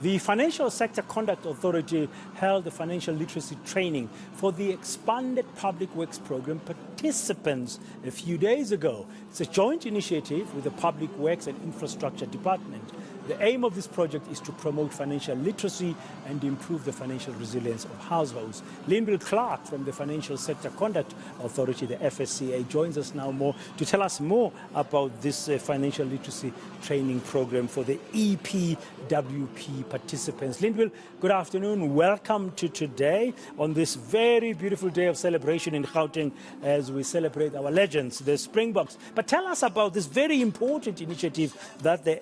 The Financial Sector Conduct Authority held a financial literacy training for the expanded Public Works Program participants a few days ago. It's a joint initiative with the Public Works and Infrastructure Department. The aim of this project is to promote financial literacy and improve the financial resilience of households. Lyndwill Clarke from the Financial Sector Conduct Authority, the FSCA, joins us now to tell us more about this financial literacy training program for the EPWP participants. Lyndwill, good afternoon. Welcome to today on this very beautiful day of celebration in Gauteng as we celebrate our legends, the Springboks. But tell us about this very important initiative that the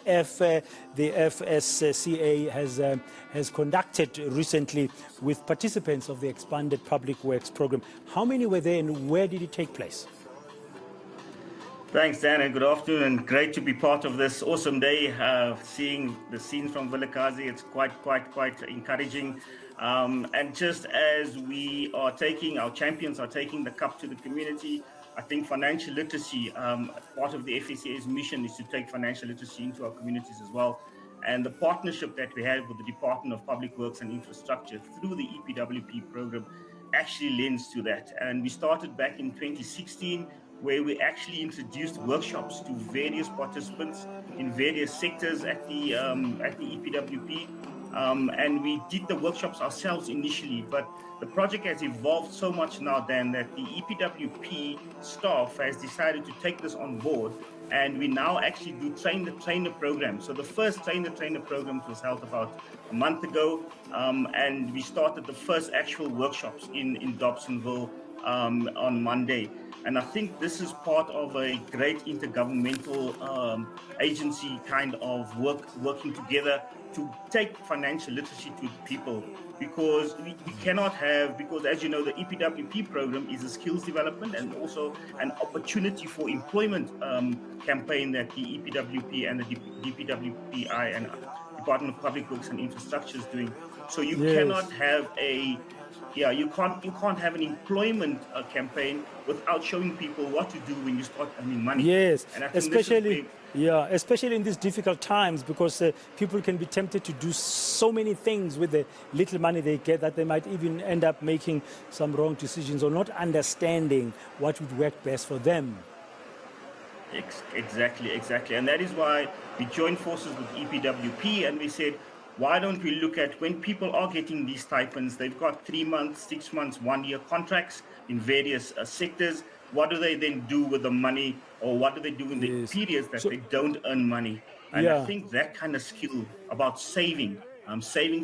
FSCA has conducted recently with participants of the expanded Public Works Program. How many were there and where did it take place? Thanks, Dan, and good afternoon, and great to be part of this awesome day. Seeing the scenes from Vilakazi, it's quite encouraging. And just as we are our champions are taking the cup to the community, I think financial literacy, part of the FSCA's mission is to take financial literacy into our communities as well. And the partnership that we have with the Department of Public Works and Infrastructure through the EPWP program actually lends to that. And we started back in 2016, where we actually introduced workshops to various participants in various sectors at the EPWP. And we did the workshops ourselves initially, but the project has evolved so much now, Dan, that the EPWP staff has decided to take this on board, and we now actually do train-the-trainer program. So the first train-the-trainer program was held about a month ago, and we started the first actual workshops in Dobsonville on Monday. And I think this is part of a great intergovernmental agency kind of working together to take financial literacy to people, because we cannot have, because as you know, the EPWP program is a skills development and also an opportunity for employment campaign that the EPWP and the DPWPI and Department of Public Works and Infrastructure is doing. So you cannot have you can't have an employment campaign without showing people what to do when you start earning money. Yes, and especially in these difficult times, because people can be tempted to do so many things with the little money they get that they might even end up making some wrong decisions or not understanding what would work best for them. Exactly. And that is why we joined forces with EPWP and we said, why don't we look at when people are getting these stipends, they've got 3 months, 6 months, 1 year contracts in various sectors. What do they then do with the money, or what do they do in the periods that they don't earn money? And I think that kind of skill about saving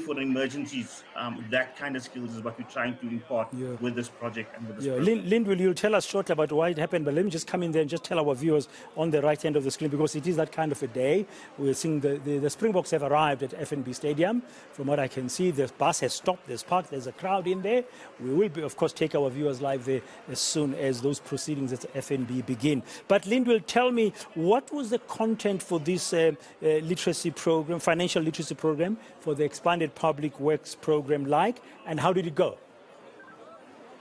for emergencies, that kind of skills is what we're trying to impart with this project and with this program. Lyndwill, you'll tell us shortly about why it happened, but let me just come in there and just tell our viewers on the right hand of the screen, because it is that kind of a day. We're seeing the Springboks have arrived at FNB Stadium. From what I can see, the bus has stopped, there's parked, there's a crowd in there. We will, of course, take our viewers live there as soon as those proceedings at FNB begin. But Lyndwill, tell me, what was the content for this literacy program, financial literacy program, for the expanded Public Works Program like, and how did it go?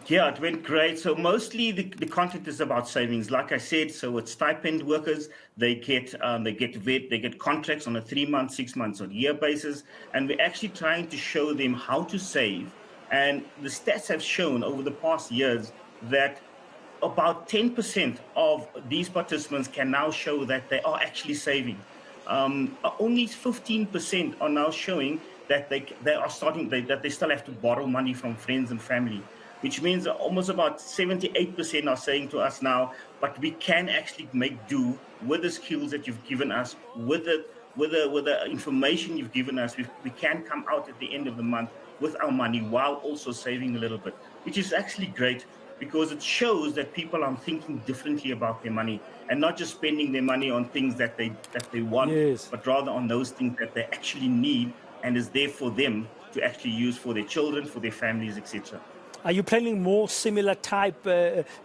Yeah, it went great. So mostly the content is about savings. Like I said, so it's stipend workers. They get contracts on a 3 month, 6 months, or year basis, and we're actually trying to show them how to save. And the stats have shown over the past years that about 10% of these participants can now show that they are actually saving. Only 15% are now showing that they still have to borrow money from friends and family, which means that almost about 78% are saying to us now, but we can actually make do with the skills that you've given us, with the information you've given us. We can come out at the end of the month with our money while also saving a little bit, which is actually great, because it shows that people are thinking differently about their money and not just spending their money on things that they want, but rather on those things that they actually need and is there for them to actually use for their children, for their families, etc. Are you planning more similar type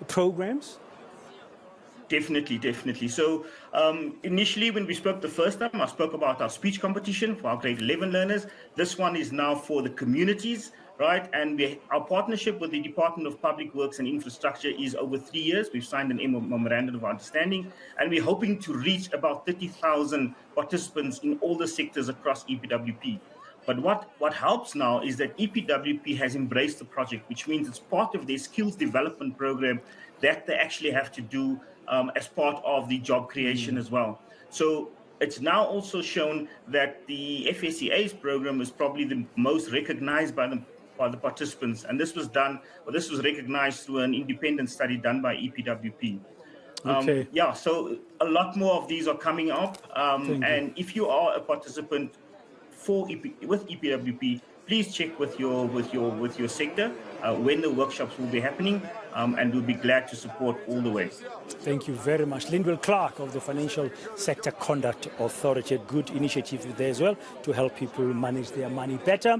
programs? Definitely. So initially when we spoke the first time, I spoke about our speech competition for our grade 11 learners. This one is now for the communities, right? And our partnership with the Department of Public Works and Infrastructure is over 3 years. We've signed an memorandum of understanding, and we're hoping to reach about 30,000 participants in all the sectors across EPWP. But what helps now is that EPWP has embraced the project, which means it's part of their skills development program that they actually have to do as part of the job creation as well. So it's now also shown that the FSCA's program is probably the most recognized by the participants, and this was recognized through an independent study done by EPWP. Okay. Yeah, so a lot more of these are coming up, and if you are a participant with EPWP, please check with your sector when the workshops will be happening, and we'll be glad to support all the way. Thank you very much. Lyndwill Clarke of the Financial Sector Conduct Authority. A good initiative there as well to help people manage their money better.